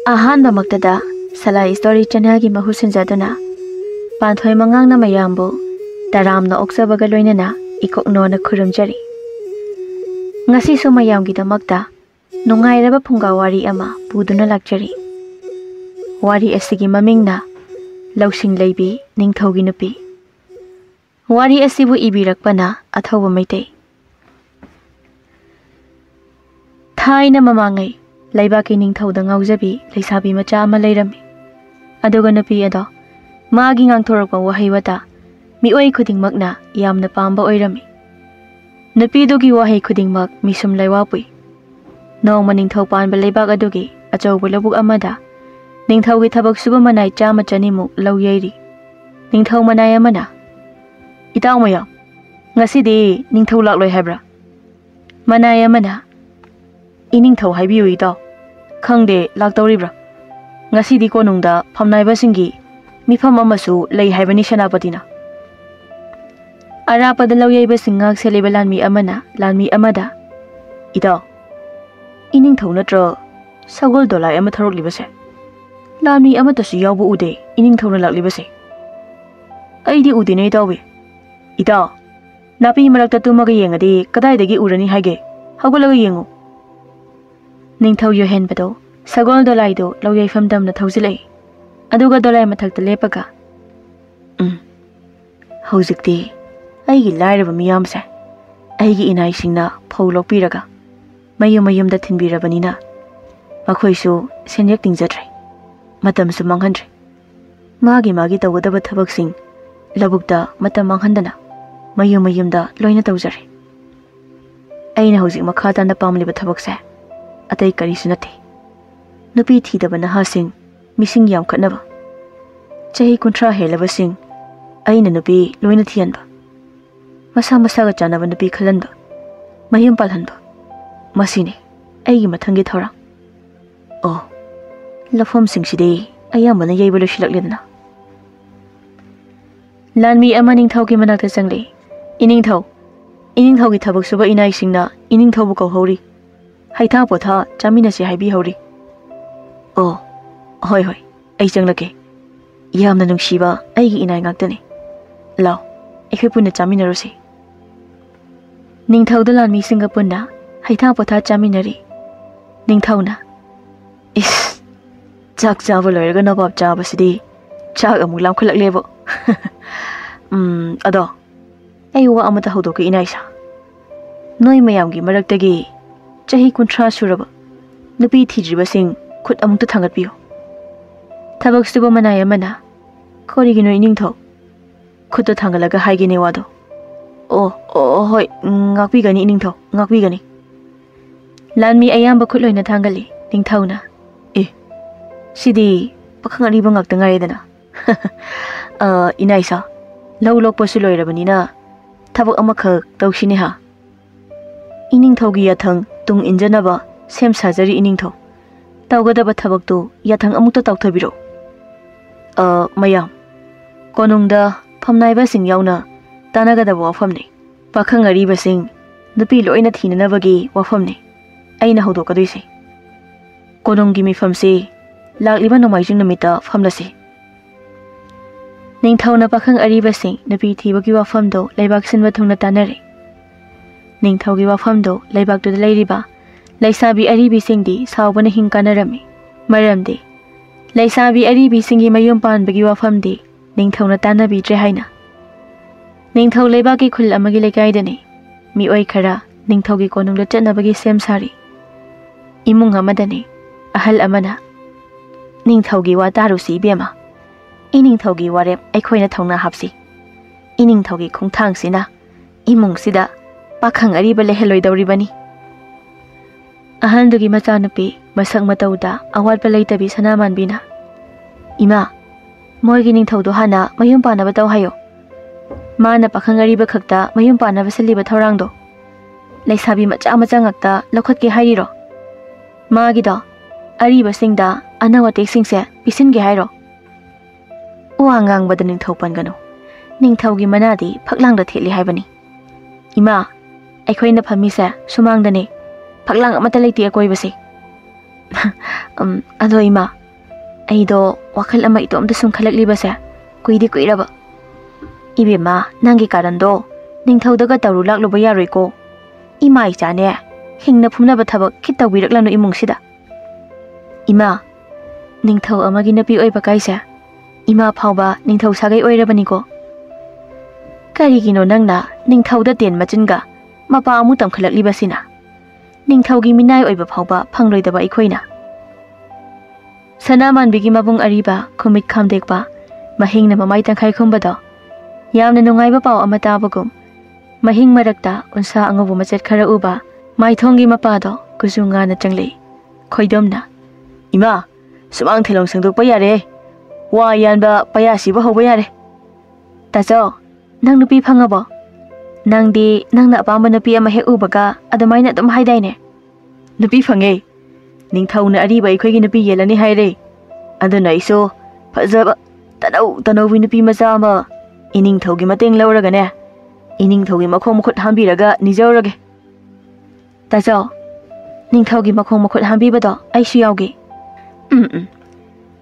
Ahanba maktada Salai Story Channel gi mahu sinjaduna Panthoi Mangang na mayambu taramna oksabaga loinana ikokno na khurumjari. Ngasi su mayam gi damakta nungairaba funga wari ama puduna lakjari. Wari asigi mamingna Lousing leibi Ningthougi nupi. Wari asibu ibirakpana Athouba Meetei. Thaina mamangai leibaki Ningthouda ngaujabi leisabi macha ama leirami. Aduga nupi ado magi ngangthorakpa wahai wata mioi khudingmakna yamna pamba oirami. Nupi dugi wahai khudingmak misum laiwapui. Nongma Ningthou panba leibak adugi achauba labuk amada Ningthougi thabak suba manai chama chanimuk lau yairi. Ningthou manai amana Itaw mayam ngasidi Ningthou lakloi haibra. Manai amana Ningthou haibiu itaw khangde laktauribra. Ngasidi konungda phamnaibasingi mifam amasu lei haibani sanapatina. Arapada lauyaiba singak seleba lanmi amana lanmi amada itaw Ningthou natra sagol dolai ama tharok libase. Lanmi ama tasu yawbu ude Ningthou na laklibase. Aidi ude nei tawbe. Itaw napi marakta tumaga yengadi kadaidagi urani haige hagolaga yengu. Ningthou yohen bado sagol dolai do lauyai famdam na thausilai. Aduga dolai mathakta lepaga. Hauzikti aigi lairaba miyamse aigi inai singna phau lokpiraga mayum da thinbirabanina makhoisu senyak tingjatre matamsu manghandre magi tawgadaba thabaksing labukta matam manghandana mayum da loina tawjare. Aina hauzik makhata na pamliba thabakse atai karisu nate nupi thidaba nahasing mising yam khatnaba chahi kunthra helabasing aina nupi loina thianba masa ga chanaba nupi khalanba mayum palhanba masine aigi mathangi thora. Oh lafom singsidei ayambana yaiba losilakledna. Lanmi ama Ningthougi manakta changli. Ningthougi thabak suba inai singna Ningthoubu kauhori. Haitha potha chaminasi haibi hori. Oh hoi ai changlake. Yamna nungsiba aigi inai ngaktani. Law aikhoi punna chaminarusi. Ningthouda lanmi singa punna haitha potha chaminari. Ningthouna is chak chaba loiraga nabab chaba sidi chak amuk lamkhalaklebo. Ado ai wa amata hodoki inaisa noi mayamgi maraktagi chahi kunthra suraba nupi thijribasing khut amukta thangatpiyo. Thabak suba manai amana khorigino Ningthou khutta thangalaga haigene wado. Oh hoi ngakpigani Ningthou ngakpigani. Lanmi ayamba khutloina thangali Ningthouna sidi pakhangari bangak tangaidana. Inaisa lau lokpasu loirabanina thabak amakha tawsini ha. Ningthougi yathang tung injanaba sem sajari Ningthou tawgadaba thabaktu yathang amukta tawthabiro. Mayam konungda phamnaiba sing yauna tanagadaba wafamni pakhangari basing nupi loina thinanabagi wafamni aina hodokadoise. Konunggi mifamse lakliba nomaijing namita famlasi. Ningthouna pakhang aribasing nupi thibagi wafamdo leibak sinba thungna tanare. Ningthougi wafamdo leibaktu leiriba leisabi aribi singdi saubana hingkanarami. Maramdi leisabi aribi singi mayum panbagi wafamdi Ningthouna tanabidre haina. Ningthou leibaki khul amagi lekaidani mioi khara Ningthougi konungda chatnabagi sem sari. Imung amadani ahal amana Ningthougi wa tarusi bema. Ningthougi warep aikhoina thongna hapsi. Ningthougi khongthangsina imungsida pakhang ariba leheloi dawribani. Ahandugi machanupi masak matauda awatpa leitabi sanamanbina. Ima moigi Ningthoudo hana mayum panaba taw hayo. Mana pakhang ariba khakta mayum panaba saliba thorangdo leisabi macha ngakta lokhatke hairiro. Magida ariba singda anawa teksingse pisinge hairo. Wangang bada Ningthou pangano. Ningthougi manadi phaklang da theli haibani. Ima aikhoina phamise sumang dane phaklang amata leiti akoi base. Ado ima, aido wakal ama itom da sum khalak liba se, kuidi kuiraba. Ibe ma, nangi karando, Ningthoudaga tarulak luba yaroi ko. Ima ichane, hingna phumna bathabak kita wirak lanu imung sida. Ima, Ningthou amagi napi oi bakai se, Ima phauba Ningthou sagai oi rabani ko. Karigino nangna Ningthouda ten machinga, mapa amu tam khalak liba sina. Ningthougi minai oi ba phauba phangloi daba ikhoina. Sanaman bigi mabung ariba khumit khamdekba mahing na mamai tangkhai khumbado yamna nungaiba pau amata bagum mahing marakta unsa angobu machet khara uba maithongi mapado kusunga na changle khoidomna ima sumang thelong sangdok pa yare wa yanba payasi ba hoba yare tajo nang nupi phangabo nangdi nangna apamba nupi ama he ubaga adumaina dum haidaine nupi phange Ningthouna ariba ikhoigi nupi yelani haire aduna iso fajaba tanawi nupi macha ama Ningthougi mateng lauraga ne Ningthougi makhong makhut hambiraga nijaurage tajo Ningthougi makhong makhut hambibado aisu yauge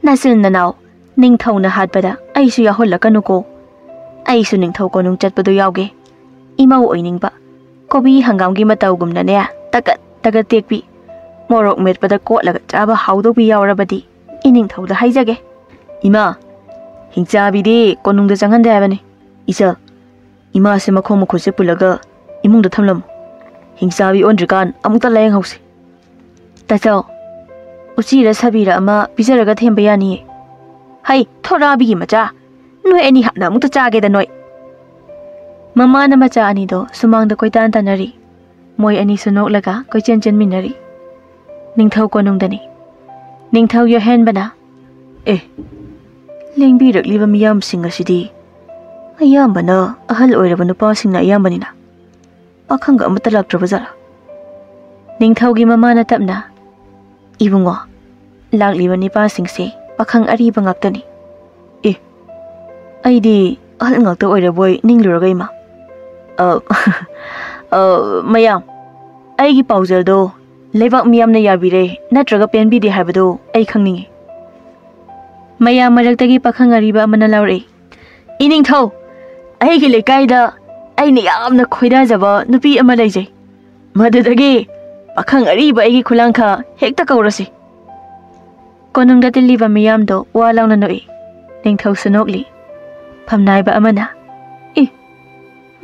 nasil nanau Ningthouna hatbada aisu yahollakanuko aisu Ningthou konung chatpadu yauge imau oiningba kobi hangamgi matawgumna ne tagat tekpi Morok met pada kot laga chaba haudo bi yaurabadi Ningthouda haijage ima hingchabi de konungda changhande habani isa ima se makhong makhut se pulaga imungda thamlam hingchabi ondrikan amukta layang hausi tajo uchira sabira ama bijaraga themba yani hai thorabi gi macha noi ani hapna amukta chage da noi mama na macha ani do sumangda koitan tanari moi ani sunok laga koichen chen minari Ningthou konungdani Ningthou yo hen bana lengbi rakliba miyam singa sidi ayambana ahal oiraba nupa singna ayambanina pakhanga amata laktraba jara Ningthougi mamana tapna ibungo lakliba nipa singse pakhang ariba ngaktani aidi ahal ngakta oiraboi ningluraga ima mayam aigi paujal do Lebak miyamna yabire natraga penbide habado ai khangningi mayam maraktagi pakhang ariba amana laure Ningthou aigi lekaida aina yamna khoida jaba nupi ama leijai madudagi pakhang ariba aigi khulangkha hekta kaurasi konungda tiliba miyamdo walauna noi Ningthou sunokli phamnaiba amana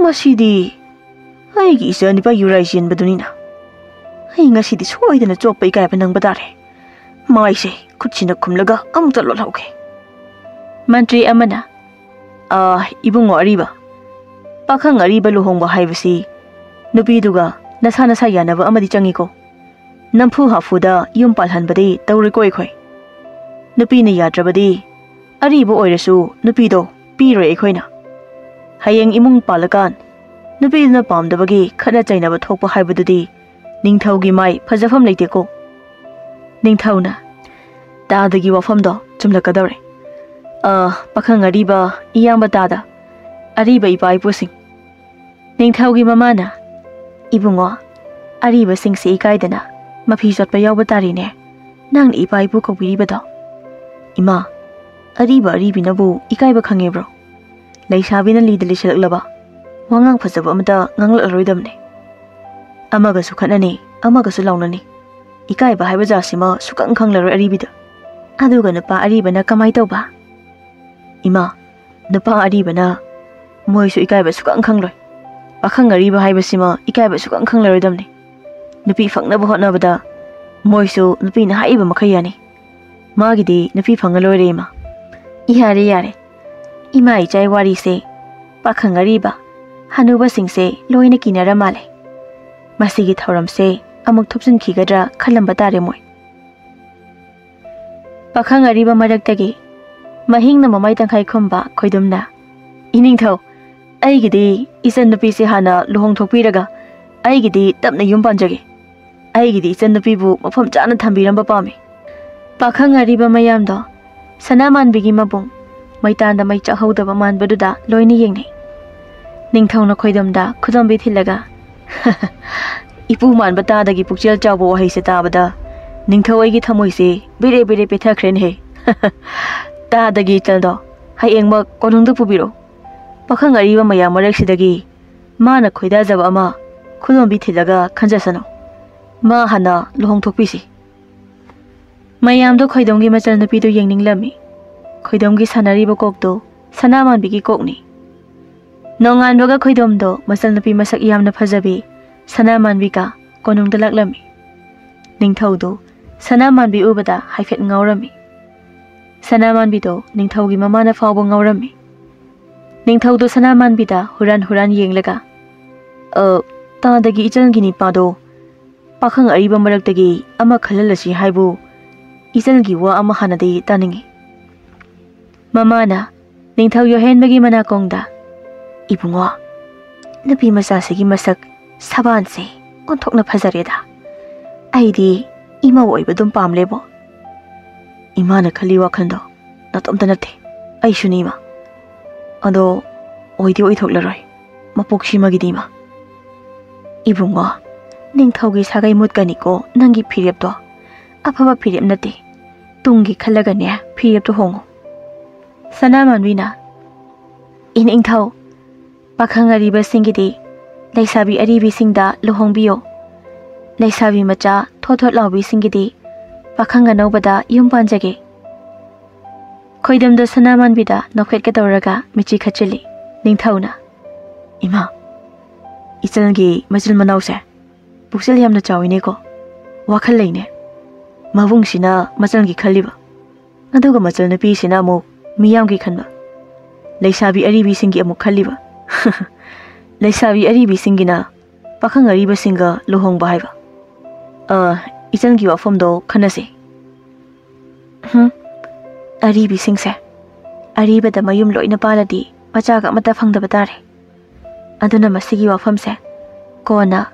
masidi aigi isa nipa yuraisian badunina Ay ngasidi soidana choppa ikaiba nang badare maise khutchina khumlaga amukta lolhauge mantri amana ibungo ariba pakhang ariba luhongba haibasi nupiduga nasa nasa yanaba amadi changiko namfu hafuda yum palhanbadi tawriko ekhoi nupina yadrabadi ariba oirasu nupido piroi ekhoina hayeng imung palakan nupiduna pamdabagi khana chainaba thokpa haibadudi Ningthougi mai phajafam leite ko Ningthouna tadagi wafamdo chumlakadore pakhang ariba iyamba tada ariba ipa ipusing Ningthougi mamana ibungo ariba singse ikaidana mafi jotpa yawba tarine nang ipa ipu kobiribado ima ariba aribinabu ikaiba khangebro leisabina lidali selaklaba wangang phajaba amata nganglaroidamne Amaga sukhanani amaga sulaunani ikai ba haiba jasima sukang khanglaro aribida aduga napa aribana kamai tauba ima napa aribana moisu ikai ba sukang khangloi pakhang ariba haiba sima ikai ba sukang khanglaro damni nupi phangna ba hotna bada moisu nupi na haiba makhayani magidi nupi phangaloi ma yare ima ichai wari se pakhang ariba hanuba singse loina kinara male Masigi thauramse amuk thupsin khigadra khalamba tare moi pakhang ariba maraktagi mahingna mamai tangkhai khomba khoidumna Ningthou aigidi isan nupi se hana luhong thokpiraga aigidi tapna yum panjage aigidi isan nupi bu mafam chana thambiramba pame pakhang ariba mayamdo sanaman bigi mabung maitanda mai chahodaba manbaduda loini yengne Ningthouna khoidumda khudambi thilaga Ipu man batadagi pukchel chawbo wahai se tabada Ningthougi thamoise bere bere pethakhren he. Ta dagi chaldo hayengma konungda pubiro. Pakhang ariba maya marak sidagi mana khoida jaba ama khulombi thilaga khanjasano. Ma hana lohong thokpisi. Mayamdo khoidonggi machal nupi do yengninglammi. Khoidonggi sanariba kokdo sanamanbigi kokni. Nonganbaga khoidomdo machal nupi masak yamna phajabi sanamanbika konungda laklammi. Ningthoudo sanamanbi ubada haifet ngaurammi. Sanamanbido Ningthougi mamana fawbo ngaurammi. Ningthoudo sanamanbida huran yenglaga tadagi ichalgi nipado pakhang ariba maraktagi ama khalalasi haibu ichalgi wa ama hanadai taningi. Mamana Ningthouyo henbagi manakongda ibungo nupi masasigi masak sabanse onthokna phajareda aidi ima oibadum pamlebo. Imana khali wakhando natomta nathe ai shunima ado oidi oithoklaroi mapokshima gidima. Ibungo Ningthougi sagai mutkaniko nangi phirepto afaba phirep nate tungi khalagane phirepto hongo. Sanamanbina Ningthou pakhang ariba singidi leisabi aribi singda lohongbiyo. Leisabi macha thothot lawbi singidi pakhang anobada yum panjage. Khoidamda sanamanbida nokhet ka tawraga michi khachili. Ningthouna ima ichalgi machil manause buksel yamna chawine ko wakhal leine mabung sina machalgi khaliba aduga machal nupi sina mo miyamgi khanba leisabi aribi singi amuk khaliba. Leisabi aribi singina pakhang ariba singa lohongba haiba ichalgi wafamdo khanase. Aribi singse aribada mayum loina paladi machaga mata phangdaba tare. Aduna masigi wafamse kona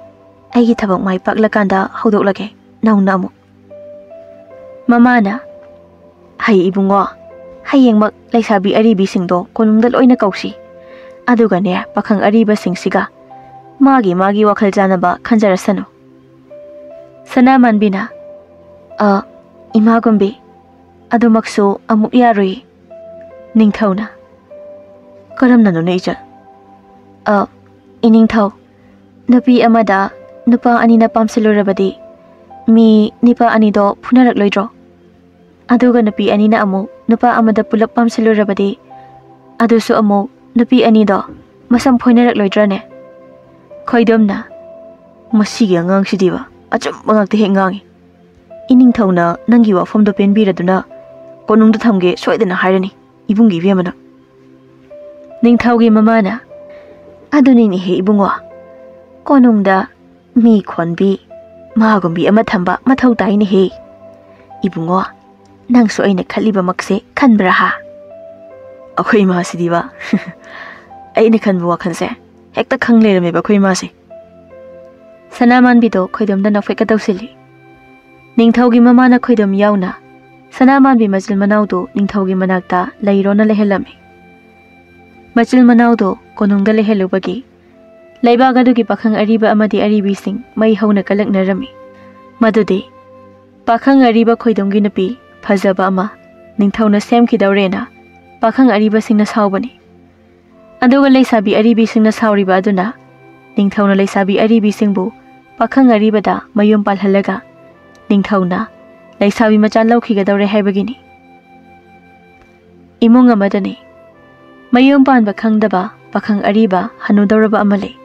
aigi thabak mai paklakanda haudoklage nauna amuk. Mamana hai ibungo hayengmak leisabi aribi singdo konungda loina kausi adugane pakhang ariba singsiga magi wakhal janaba khanjarasano. Sanamanbina imagumbi adumaksu amuk yarui. Ningthouna karamna no neija Ningthou nupi amada nupa anina pamsilurabadi mi nipa anido phunarak loidro aduga nupi anina amu nupa amada pulak pamsilurabadi adusu amu nupi anido masam phoinarak loidrane. Khoidomna masigi angang sidiba achum mangakte he ngangi. Ningthouna nangi wafamdo penbiraduna konungda thamge soidana hairani ibungi bemana. Ningthougi mamana aduni ni he ibungo konungda mi khonbi magumbi ama thamba mathau tai ni he. Ibungo nangsu aina khaliba makse khanbra ha akhoi ma sidiba aina khanbu wakhanse hekta khangle me ba khoi ma se. Sanamanbido khoidamda nafeka tawsili. Ningthougi mamana khoidam yauna Sanamanbi machil manaudo Ningthougi manakta leirona lehelami. Machil manaudo konungda lehelubagi leibagadagi pakhang ariba amadi aribi sing mai hauna kalaknarami. Madudi pakhang ariba khoidamgi nupi phajaba ama Ningthouna semkidawrena pakhang ariba singna saubani. Aduga leisabi aribi singna sauriba aduna Ningthouna leisabi aribi singbu pakhang aribada mayum palhalaga Ningthouna leisabi macha laukhigadaure haibagini. Imung amadani mayum panba khangdaba pakhang ariba hanudawraba amale.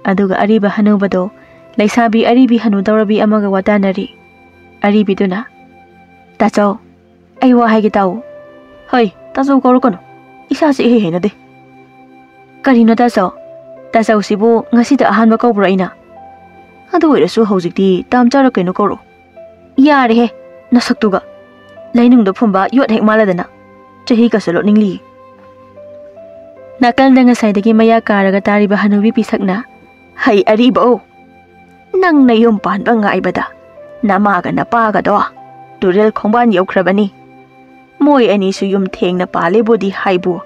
Aduga ariba hanubado leisabi aribi hanudawrabi amaga watanari. Aribiduna tachau ai wa haigi tau hoi tachau kaurukono isa si he henade. Karino tachau sibu ngasida ahanba kaubra ina adu oirasu hojikti tamchara kaino kauro. Yare he nasaktuga lainungda phumba yot hek maladana chahi kasalo ningli. Nakalda ngasaidagi maya karaga tariba hanubi pisakna hai ariba nang na yum panba ngaibada namaga napaga do turel khongban yaukrabani. Moi ani su yum thengna pale bodi haibu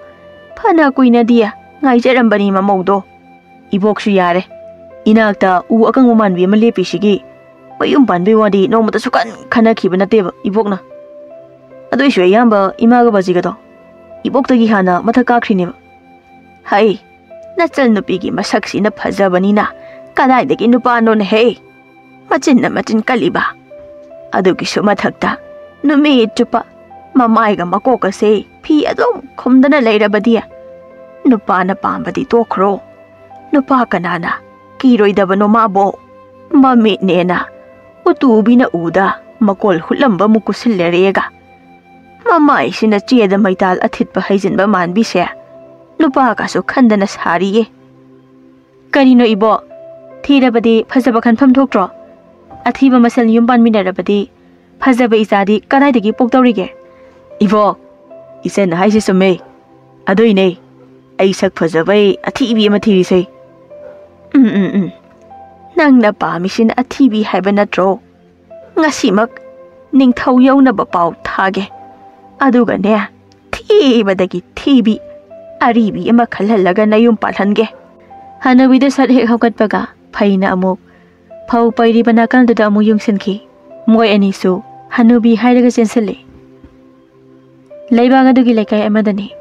phana kuina dia ngaijarambani mamaudo iboksu yare inakta u akang manbi amale pisigi mayum panbi wadi nongmata sukan khana khiba nateba ibokna adoi shwe yamba imaga bajiga do ibokta gi hana matha kakhrineba hai nachal nupi gi masaksi na phajabani na kadai dagi nupa non he machin na machin kaliba adugi su mathakta numi chupa mamai ga makoka se phi adom khomdana leirabadi nupa na pambadi tokro nupa kanana kiroidabano mabo mami nena utubina uda makol hulamba mukusillerega mamai sina cheda maital athitpa haijinba manbi se nupa ka so khandana sariye karino ibo thirabadi phajaba khanpham thoktro athiba masal yumban minarabadi phajaba izadi kadai dagi poktorige ibo isen haisi sume adoine ai sak phajabai athibi ama thirise nang na pamisin athibi haiba natro ngasimak ningthau yaunaba pau thage aduga ne thibadagi thibi aribi ama khalhalaga nayum palhange hanawida sat hek hokatpaga phaina amuk phau pairi bana kan da amu yungsinki moi ani su hanubi hairaga chensale leibaga dugi lekai amadani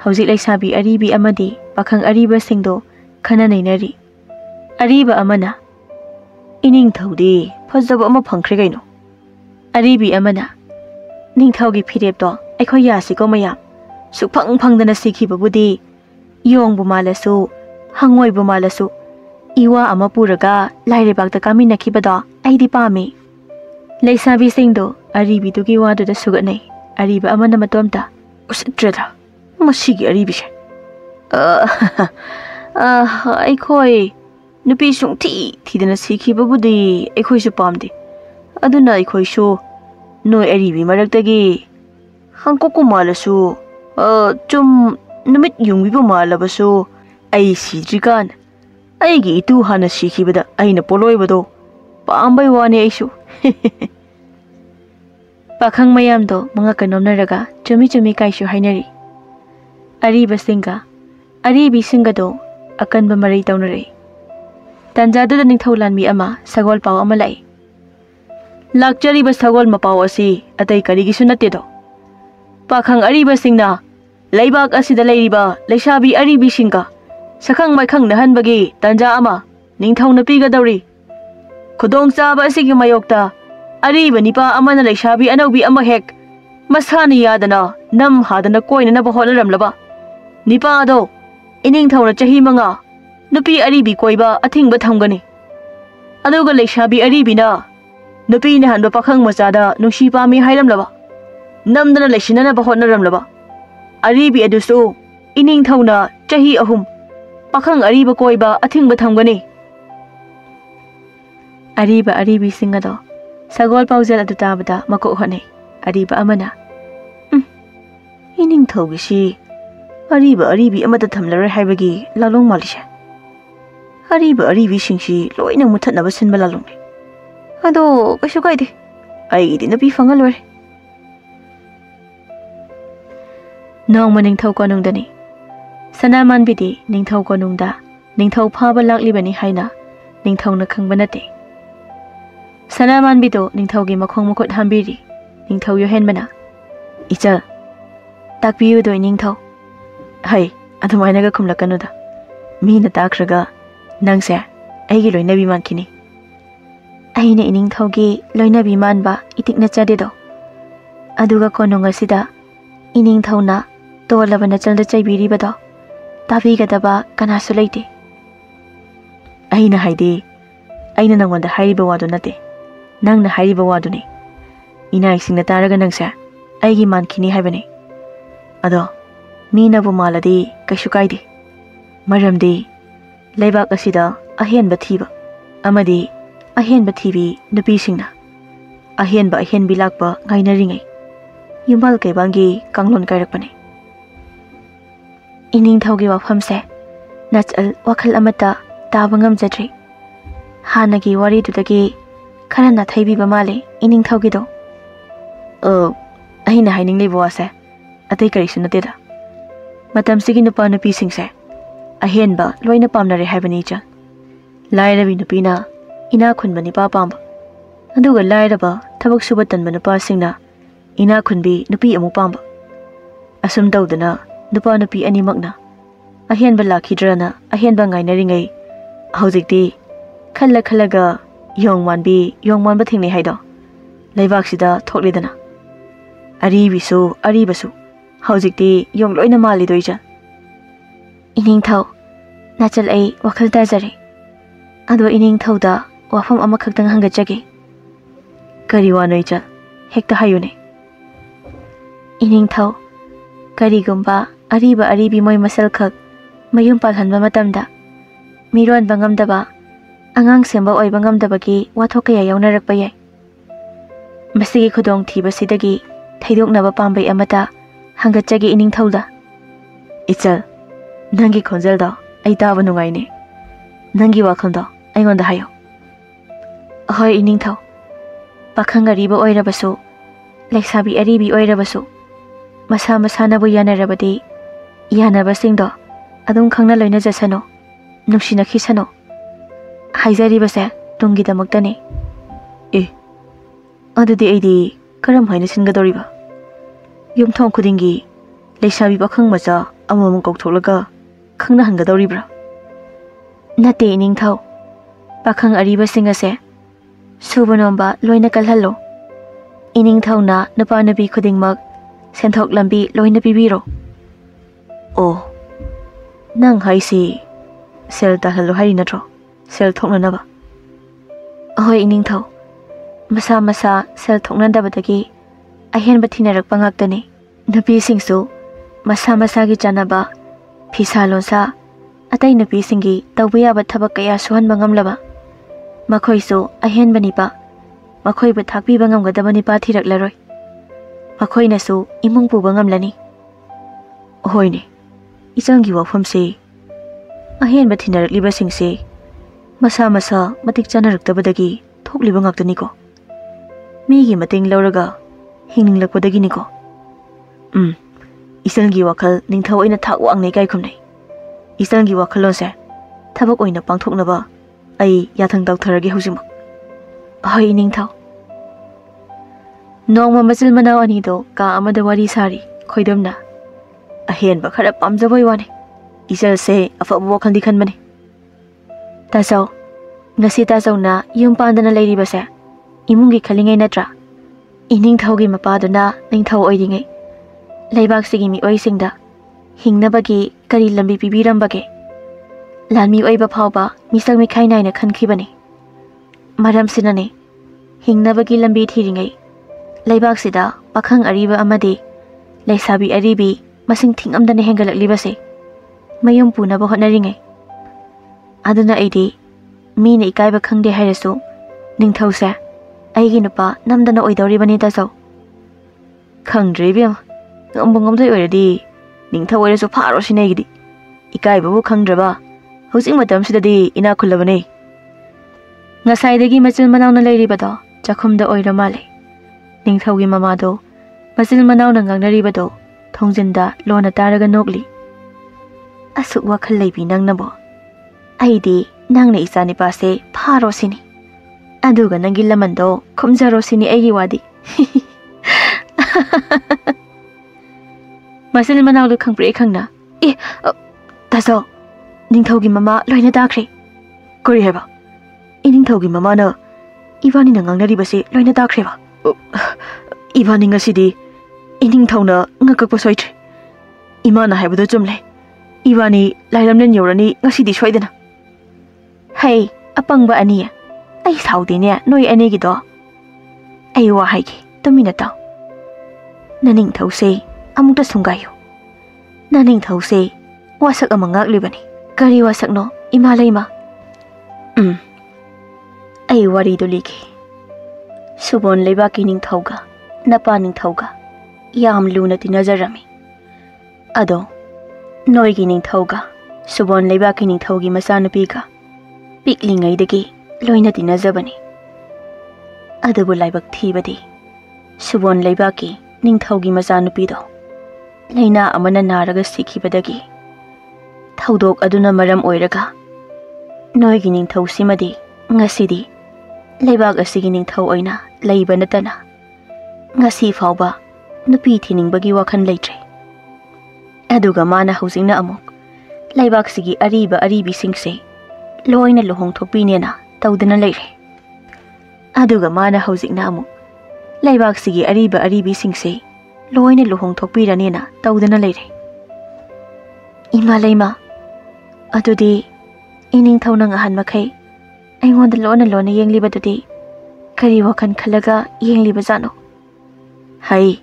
hauzik leisabi aribi amadi pakhang ariba singdo khana nainari ariba amana Ningthougi phajaba ama phangkhre gaino aribi amana Ningthougi phirepto aikhoi yasiko mayam suphang phangdana sikhiba budi yongbu malasu hangoibu malasu iwa ama puraga lairebakta kamina khibada aidi pami leisabi singdo aribi dugi wadu da suganai ariba amana matomta usitrada masigi aribi se aikhoi nupi sung thidana sikhiba budi aikhoi su pamde aduna aikhoi su noi aribi maraktagi hangkoko malasu chum numit yungbiba malabasu ai sidrikan aigi itu hana sikhibada aina poloibado pambai wani aisu pakhang mayamdo manga kanomnaraga chumi chumi kaisu hainari ariba singa aribi singado akanba marai taunare tanjadu da ningthau lanmi ama sagol paw ama lai lakchari ba sagol mapaw asi atai karigi sunate do pakhang ariba singna leibak asida leiriba leisabi aribi singa sakhang maikhang na hanbagi tanja ama ningthau na piga dawri khudong chaba asigi mayokta ariba nipa amana leisabi anaubi ama hek masani yadana nam hadana koina na bahol ramlaba nipa do iningthau na chahi manga nupi aribi koiba athingba thamgani aduga leisabi aribina nupi ne hanba pakhang machada nungsi pami hairamlaba namdana leisinana bahotna ramlaba aribi adusu iningthauna chahi ahum pakhang ariba koiba athingba thamgani aribi singado sagol paujal adu tabada makok hone ariba amana iningthaugi si aribi amata thamlare haibagi lalong malisha aribi singsi loina muthatnaba sinba lalongni ado kasu kaide aigi nupi fangalore nongma ningthau konungdani sanaman bidi ningthau konungda ningthau phaba laklibani haina ningthauna khangba nate sanaman bido ningthaugi makhong mukot hambiri ningthau yo henbana icha takpiyu do ningthau hai adumaina ga khumlakanuda mina takhraga nangse aigi loinabi mankini aina iningthaugi loinabi manba itikna chadedo aduga kononga sida iningthauna tolabana chalda chaibiribado tabigadaba kanasu leite aina haide aina nangonda hariba wadu nate nangna hariba waduni ina isingna taraga nangse aigi mankini haibani ado mina bu maladi kaishu kaide maramdi leibak asida ahenba thiba amadi ahenba thibi nupi singna ahenba lakpa ngainaringai yumbal kaibangi kanglon kairakpani iningthaugi wafamse nachal wakhal amata taba ngamjadri hanagi wari dudagi khara na thaibiba male iningthaugi do aina hainingleibo wase atai karisu nateda matam sigi nupa nupi singse ahenba loina pamnare haibani cha lairabi nupina ina khunbani pa pamba ꯑꯗꯨꯒ ꯂꯥꯏꯔꯕ ꯊꯕꯛ ꯁꯨꯕ ꯇꯟꯕ ꯅꯨꯄꯥꯁꯤꯡꯅ ꯏꯅꯥ ꯈꯨꯟꯕꯤ ꯅꯨꯄꯤ ꯑꯃꯨꯛ ꯄꯥꯝꯕ ꯑꯁꯨꯝ ꯇꯧꯗꯅ ꯅꯨꯄꯥ ꯅꯨꯄꯤ ꯑꯅꯤꯃꯛꯅ ꯑꯍꯦꯟꯕ ꯂꯥꯛꯈꯤꯗ꯭ꯔꯅ ꯑꯍꯦꯟꯕ ꯉꯥꯏꯅꯔꯤꯉꯩ ꯍꯧꯖꯤꯛꯇꯤ khalaga yong manba thingni haido leibak thokledana ari basu haujikti yong loina mali doija ining thau nachal ai wakhal ta jare ado ining thau da wafam ama khaktang hanga jage kari wa noija hekta hayune ining thau kari gumba aribi moi masal khak mayum palhanba matamda miron bangam daba angang semba oiba ngamdabagi wathok kaya yaunarikpa yai masigi khudong thiba sidagi thaidoknaba pambai amata hangatjagi ining thauda ichal nangi khonjal da ai taba nungai ne nangi wakhal da aingonda hayo hoi ining thau pakhang ariba oirabasu leksabi aribi oirabasu masa masana bu yanarabadi yanabasingdo adum khangna loina jasano nuksina khisano haizari base tungi damakdani adudi aidi karam haina singadoriba yumthong khudingi leisabi pakhang macha amamung koktholaga khangna hangadoribra nate ining thau pakhang ariba singase subanomba loina kalhallo ining thauna napa nabi khudingmak senthok lambi loina pibiro oh nang haisi sel tahalo hari natro sel thokna naba ahoi ining thau masa sel thokna dabadagi ahen bathinarak pangaktani napi singsu masa gi chanaba phisa lonsa atai napi singi tawbiya ba thabak kaya suhan bangamlaba makhoisu ahen banipa makhoi ba thakpi bangam gadabani pa thirak laroi makhoi nasu imung pu bangam lani hoine ichanggi wafamse ahen bathinarak liba singse masa matik chanaraktabadagi thokliba ngaktani ko migi mating lauraga hinninglakpadagi ni ko isalgi wakhal ningthau oina thak wangnei kai khumnei isalgi wakhalonse thabak oina pangthoknaba ai yathang dauktarage hujima hoi ningthau nongma machil manaw ani do ka amada wari sari khoidamna ahen ba khara pamjaboi wani isal se afabu wakhal dikhan mani tasau ngasi tasau na yum pandana leiri base imungi khalingai natra ining thaugi mapaduna ningthau oidingai leibak sigi mi oisingda hingnabagi kari lambi pibirambage lanmi oiba phawba misang mi khainai na khankhibani maram sinane hingnabagi lambi thiringai leibak sida pakhang ariba amadi leisabi aribi masing thingamdane hengalakliba se mayum punaba hotnaringai aduna aidi mina ikaiba khangde hairasu ningthause aigi nupa namdana oidoribani tasau khangdre bem ngambungam dai oiradi ningthau oirasu pharo sinaigidi ikaiba bu khangdraba hosing matam sidadi ina khulabane ngasai machil manawna leiribado chakhumda oira male ningthaugi mamado machil manawna ngangnaribado thongjinda lona taraga nokli asuk wakhal leibi nangnabo aidi nangna isani pase pharo sini aduga nangi lamando khumjaro sini aigi wadi masil manaw lu khangpre khangna taso ningthaugi mama loina dakhre kori heba ningthaugi mama na ibani na ngangnari base loina dakhre ba ibani ngasidi ningthauna ngakakpa soitre imana haibado chumle ibani lairamnen yorani ngasidi soidana hey apangba ania ai saudine noi ane gi do ai wa haigi tumina taw naning thause amukta sungayo naning thause wasak amangak libani kari wasak no imalaima ai wari do liki subon leba ki ning thauga napa ning thauga yam luna ti nazarami ado noi gi ning thauga subon leba ki ning thaugi masanupi ga piklingai dagi loina tinajabani adabu laibak thibadi subon leibaki ningthaugi machanupi do leina amana naraga sikhibadagi thaudok aduna maram oiraga noigi ningthau simadi ngasidi Leibak asigi ningthau oina leiba natana ngasi fauba nupi thiningbagi wakhan leitre. Aduga mana hausingna amuk leibak sigi aribi singse loina lohong thokpinena tawdana leire. Aduga mana hausingna amuk leibak sigi aribi singse loina lohong thokpiranena tawdana leire. Ima leima adudi iningthau nang ahan makai aingonda lona yenglibadudi kari wakhan khalaga yenglibajano. Hai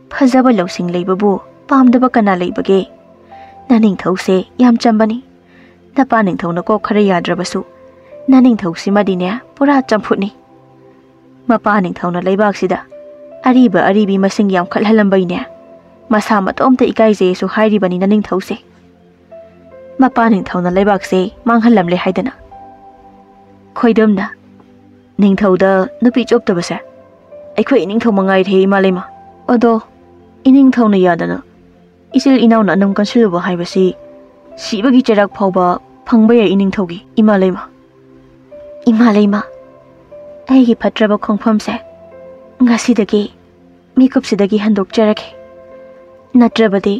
phajaba Lousing leibabu pamdaba kana leibage naningthau se yam chambani napa ningthau na ko khara yadrabasu naningthau simadine pura champutni mapa ningthau na leibak sida aribi masing yam khalhalambaine masa matomta ikaije su hairibani naningthau se mapa ningthau na leibak se manghalamle haidana khoidamna ningthau da nupi choptabase aikhoi ningthau mangai the imalema odo iningthau na yadana isil inaw na anam kansilba haibasi sibagi cherak phauba phangba ya iningthaugi imalema aigi phatraba khongpham se ngasidagi mikupsidagi handok charake natrabadi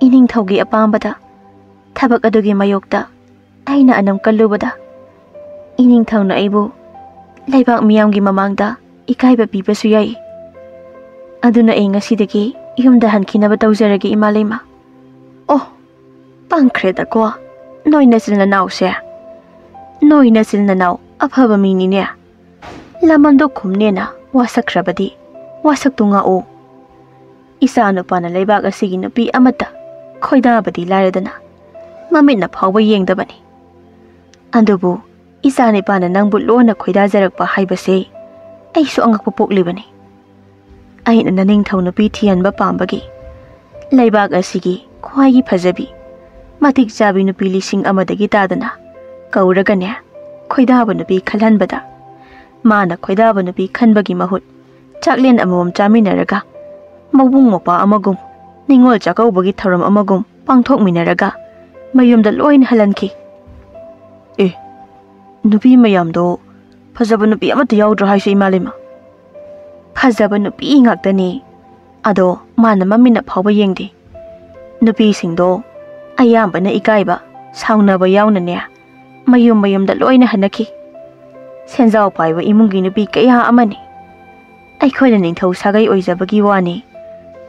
iningthaugi apambada thabak adugi mayokta aina anam kallubada iningthau na aibu leibak miyamgi mamangda ikaiba pibasu yai aduna ai ngasidagi yumda hankinaba tawjarage imalema. Oh pangkreda ko noina silna naw aphaba minine lamando khumnena wasakrabadi wasaktunga o isa nupana leibak asigi nupi amata khoidabadi lairadana mamitna phawba yengdabani andubu isa nipana nangbu lona khoida jarakpa haibase aisu angakpa poklibani aina naningthau nupi thianba pambagi leibak asigi khwaigi phajabi matik chabi nupi lising amadagi tadana kauragane khoidaba nupi khalhanbada mana khoidaba nupi khanbagi mahut chaklen amom chaminaraga mabung mopa amagum ningol chakaubagi thoram amagum pangthokminaraga mayumda loin halanki. Nupi mayamdo phajaba nupi amata yaudra haisu imalema phajaba nupi ngaktani ado mana mamina phawba yengde nupi singdo ayambana ikaiba saunaba yaunane mayumda loina hanaki senjau paiba imungi nupi kaya amani aikhoina ningthau sagai oijabagi wani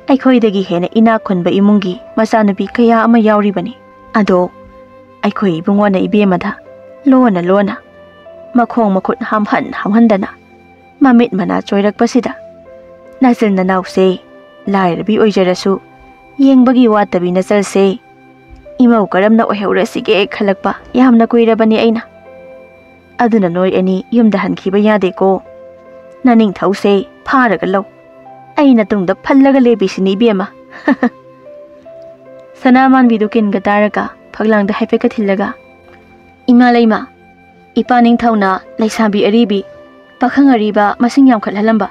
aikhoidagi hena ina khunba imungi macha nupi kaya ama yauribani ado aikhoi bungwana ibemada lona makhong makhut hamhandana mamit mana choirakpasida nasil nanaw se lairabi oijarasu yengbagi watabi nasal se imau karamna oheurasige khalakpa yamna koirabani aina aduna noi ani yumda hankiba yade ko naningthau se pharaga law aina tungda phallaga lebisini bema sanaman bidukin gataraga phaglangda haipeka thillaga imalaima ipa ningthauna leisabi aribi pakhang ariba masing yam khalhalamba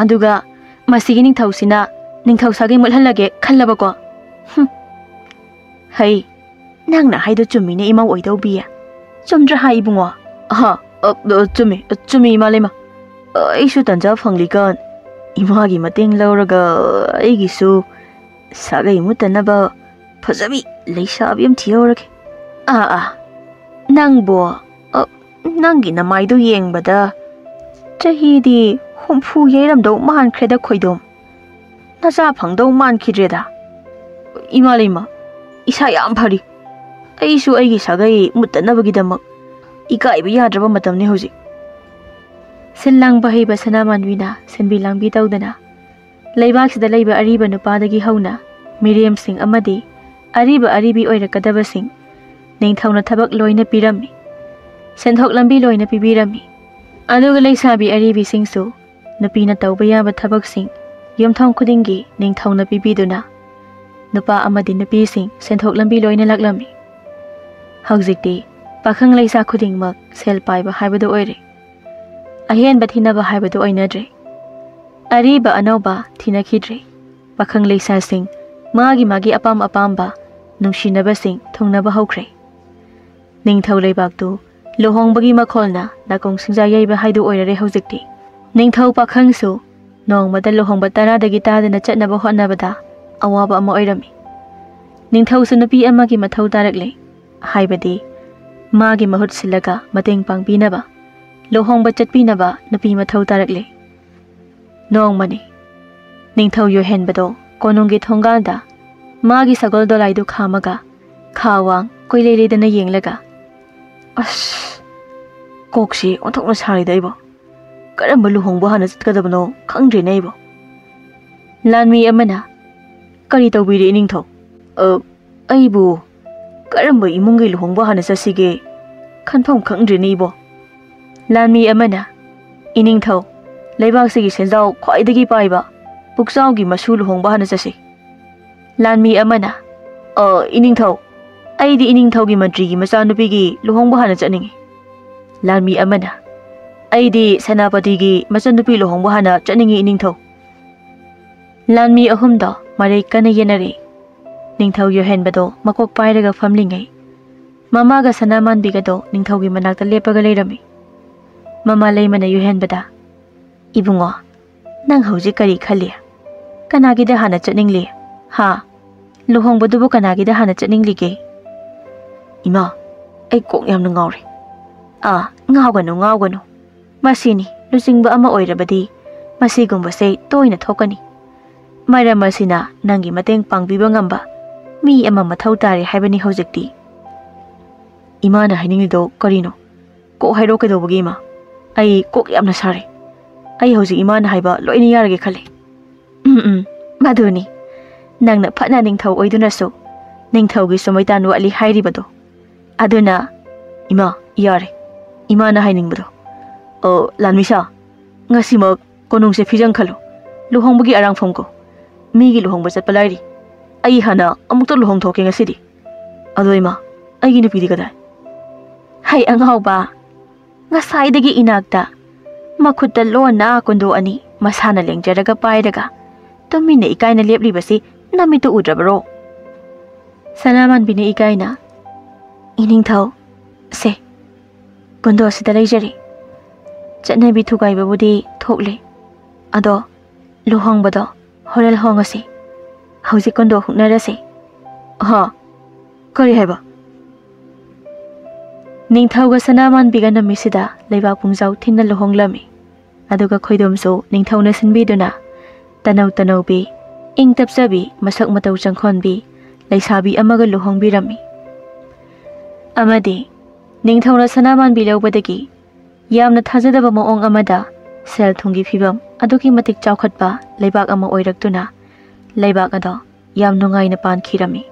aduga masigi ningthausina ningthausagi mulhallage khallaba ko hai nangna haido chumine imau oidaubiya chumdra hai bungo chumi imalema aisu tanja phangli kan imagi mateng lauraga aigisu sagai mutanaba phajabi leisabi am thiyorake nangbo nangi namaido yengbada chahidi humfu yeramdo man khreda khoidom naja phangdo man khidreda imalema isa yam phari aisu aigi sagai mutanabagi damak ikaiba yadraba matamne hoji sillang bahaiba sanamanwina senbi langbi tawdana leibak sida leiba ariba nupadagi hauna miriam sing amadi aribi oirakadaba sing ningthauna thabak loina pirami senthok lambi loina pibirami aduga leisabi aribi singsu nupina tawba yaba thabak sing yumthong khudingi ningthauna pibiduna nupa amadi nupi sing senthok lambi loina laklami haujikti pakhang leisa khudingmak sel paiba haibadu oire ahen bathinaba haibadu oinadre ariba anoba thinakhidre pakhang leisa sing magi apamba nungsinaba sing thongnaba hokre ningthau leibak tu Luhongbagi makholna nakong singja yaiba haidu oirare haujikti. Ningthau pakhangsu nongmada luhongba taradagi tadana chatnaba hotnabada awaba ama oirami. Ningthausu nupi amagi mathau tarakle haibadi magi mahut silaga mateng pangbinaba luhongba chatpinaba nupi mathau tarakle. Nongmani Ningthau yohenbado konunggi thongalda magi sagol dolaidu khamaga khawang koileledana yenglaga as kokshi onthokna saridaibo karamba luhongba hana chatkadabano khangdre naibo. Lanmi amana kari tawbiri Ningthau aibu karamba imungi luhongba hana chasige khanpham khangdre naibo. Lanmi amana Ningthau leibak sigi senjau khwaidagi paiba pukchaugi masu luhongba hana chasi. Lanmi amana Ningthau aidi Ningthaugi mantrigi machanupigi luhongba hana chatningi. Lanmi amana aidi sanapatigi machanupi luhongba hana chatningi Ningthau. Lanmi ahumda marei kana yenare. Ningthau yohenbado makok pairaga famlingai mamaga sanamanbigado Ningthaugi manakta lepaga leirami. Mama leimana yohenbada ibungo nang hauji kari khali kanagida hana chatningli ha luhongbadubu kanagida hana chatninglige. Ima ai kok yamna ngawre ngawganu masini lusingba ama oirabadi masigumbase toina thokani. Maram asina nangi mateng pangbiba ngamba mi ama mathau tare haibani haujikti. Imana hainingdo karino ko hairo kedobagi ma ai kok yamna sare ai hauji imana haiba loina yarage khale. Maduni nangna phatna Ningthau oiduna so Ningthaugi somaitan wali hairibado aduna ima yare imana hainingbodo lanmisa ngasima konungse phijang khalo luhongbagi arangphomko migi luhongba chatpa lairi ai hana amukta luhong thoke ngasidi adoima aigi nupidi kadai hai angauba ngasaidagi inakta makhutta lona kondo ani masana lengjaraga pairaga tumina ikaina leplibasi namitu udrabaro. Sanaman bini ikaina Ningthau se kondo asida leijari chatnabi thugaibabudi thokle ado luhongbado horel hongasi hauji kondo huknarase ha kari haiba. Ningthauga sanaman biga namisida leibak pungjau thinna luhonglami aduga khoidomso Ningthauna sinbiduna tanau bi ingtapsabi masak matau changkhonbi leisabi amaga luhongbirami. Amadi Ningthauna sanaman bilaubadagi yamna thajadaba maong amada sel thungi phibam aduki matik chaukhatpa leibak ama oiraktuna leibak ado yam nungaina pankhirami.